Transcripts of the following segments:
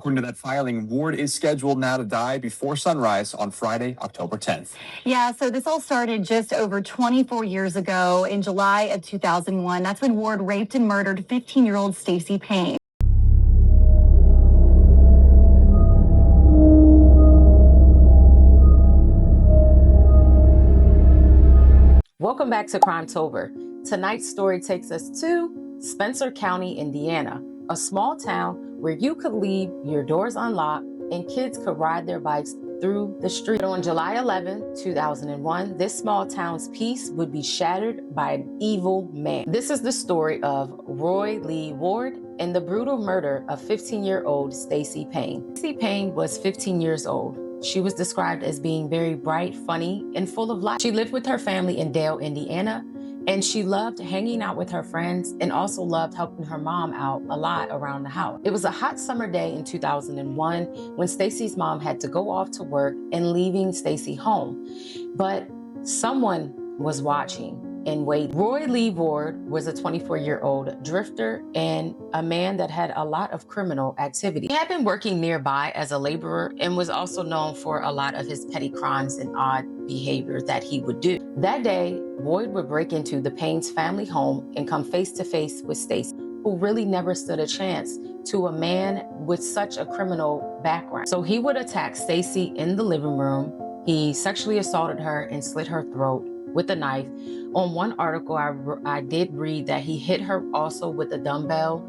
according to that filing, Ward is scheduled now to die before sunrise on Friday, October 10th. Yeah, so this all started just over 24 years ago in July of 2001. That's when Ward raped and murdered 15-year-old Stacy Payne. Welcome back to CRIMETOBER. Tonight's story takes us to Spencer County, Indiana, a small town where you could leave your doors unlocked and kids could ride their bikes through the street. But on July 11, 2001, this small town's peace would be shattered by an evil man. This is the story of Roy Lee Ward and the brutal murder of 15-year-old Stacy Payne. Stacy Payne was 15 years old. She was described as being very bright, funny, and full of life. She lived with her family in Dale, Indiana, and she loved hanging out with her friends and also loved helping her mom out a lot around the house. It was a hot summer day in 2001 when Stacy's mom had to go off to work and leaving Stacy home. But someone was watching and waiting. Roy Lee Ward was a 24-year-old drifter and a man that had a lot of criminal activity. He had been working nearby as a laborer and was also known for a lot of his petty crimes and odd behavior that he would do. That day, Ward would break into the Payne's family home and come face to face with Stacy, who really never stood a chance to a man with such a criminal background. So he would attack Stacy in the living room. He sexually assaulted her and slit her throat with a knife. On one article, I did read that he hit her also with a dumbbell,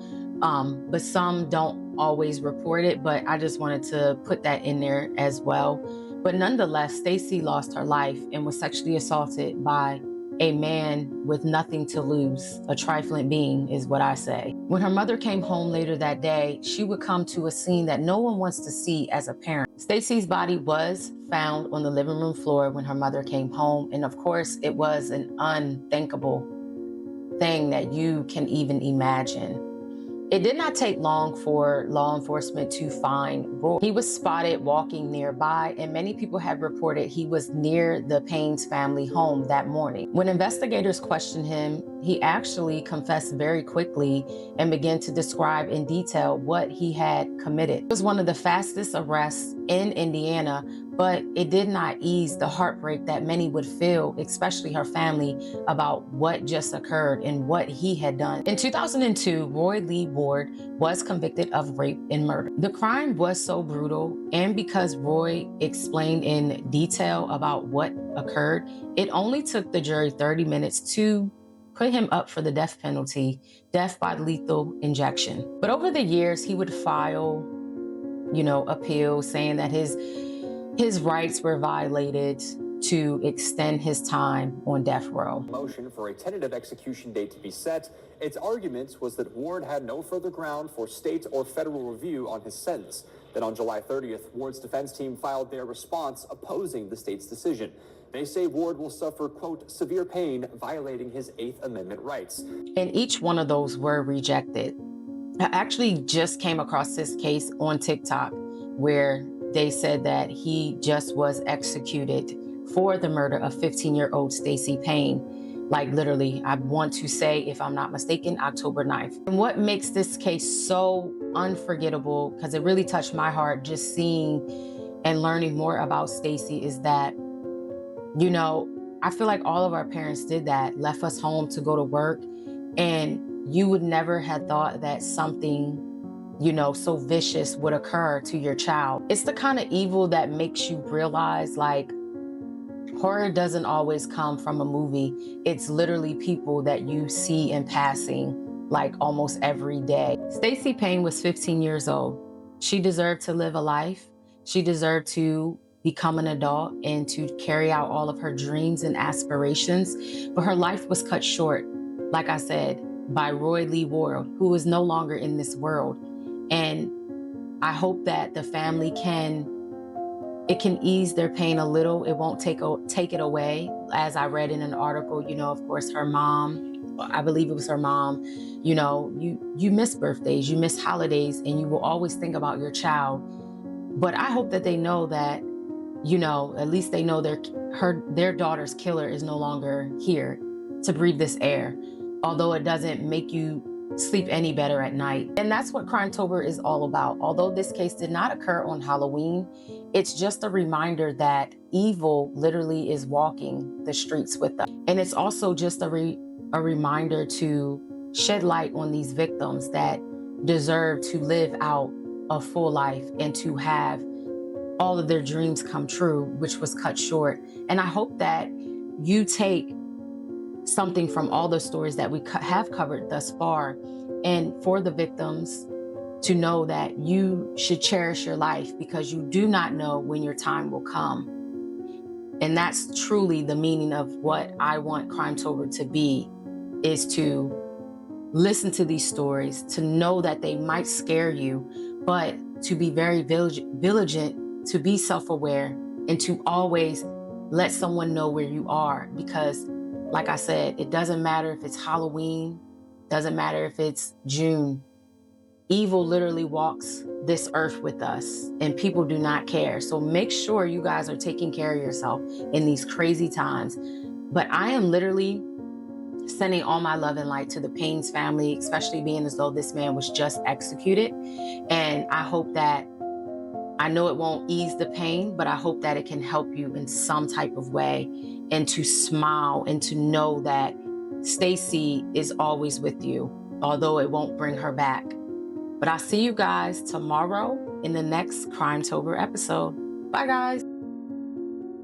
but some don't always report it, but I just wanted to put that in there as well. But nonetheless, Stacy lost her life and was sexually assaulted by a man with nothing to lose, a trifling being is what I say. When her mother came home later that day, she would come to a scene that no one wants to see as a parent. Stacy's body was found on the living room floor when her mother came home. And of course, it was an unthinkable thing that you can even imagine. It did not take long for law enforcement to find Roy. He was spotted walking nearby, and many people had reported he was near the Payne's family home that morning. When investigators questioned him, he actually confessed very quickly and began to describe in detail what he had committed. It was one of the fastest arrests in Indiana, but it did not ease the heartbreak that many would feel, especially her family, about what just occurred and what he had done. In 2002, Roy Lee Ward was convicted of rape and murder. The crime was so brutal, and because Roy explained in detail about what occurred, it only took the jury 30 minutes to put him up for the death penalty, death by lethal injection. But over the years, he would file, appeals saying that his rights were violated to extend his time on death row. Motion for a tentative execution date to be set. Its argument was that Ward had no further ground for state or federal review on his sentence. Then on July 30th, Ward's defense team filed their response opposing the state's decision. They say Ward will suffer, quote, severe pain, violating his 8th Amendment rights. And each one of those were rejected. I actually just came across this case on TikTok where they said that he just was executed for the murder of 15-year-old Stacy Payne. Like literally, I want to say, if I'm not mistaken, October 9th. And what makes this case so unforgettable, because it really touched my heart just seeing and learning more about Stacy, is that, I feel like all of our parents did that, left us home to go to work, and you would never have thought that something so vicious would occur to your child. It's the kind of evil that makes you realize, like, horror doesn't always come from a movie. It's literally people that you see in passing, like almost every day. Stacy Payne was 15 years old. She deserved to live a life. She deserved to become an adult and to carry out all of her dreams and aspirations. But her life was cut short, like I said, by Roy Lee Ward, who is no longer in this world. And I hope that the family can ease their pain a little. It won't take it away. As I read in an article, of course, her mom, I believe it was her mom, you miss birthdays, you miss holidays, and you will always think about your child. But I hope that they know that, at least they know their daughter's killer is no longer here to breathe this air. Although it doesn't make you sleep any better at night. And that's what CRIMETOBER is all about. Although this case did not occur on Halloween, it's just a reminder that evil literally is walking the streets with us. And it's also just a reminder to shed light on these victims that deserve to live out a full life and to have all of their dreams come true, which was cut short. And I hope that you take something from all the stories that we have covered thus far, and for the victims to know that you should cherish your life because you do not know when your time will come. And that's truly the meaning of what I want CRIMETOBER to be, is to listen to these stories, to know that they might scare you, but to be very vigilant, to be self-aware, and to always let someone know where you are. Because like I said, it doesn't matter if it's Halloween, doesn't matter if it's June. Evil literally walks this earth with us, and people do not care. So make sure you guys are taking care of yourself in these crazy times. But I am literally sending all my love and light to the Payne's family, especially being as though this man was just executed. And I hope that, I know it won't ease the pain, but I hope that it can help you in some type of way, and to smile and to know that Stacy is always with you, although it won't bring her back. But I'll see you guys tomorrow in the next CRIMETOBER episode. Bye, guys.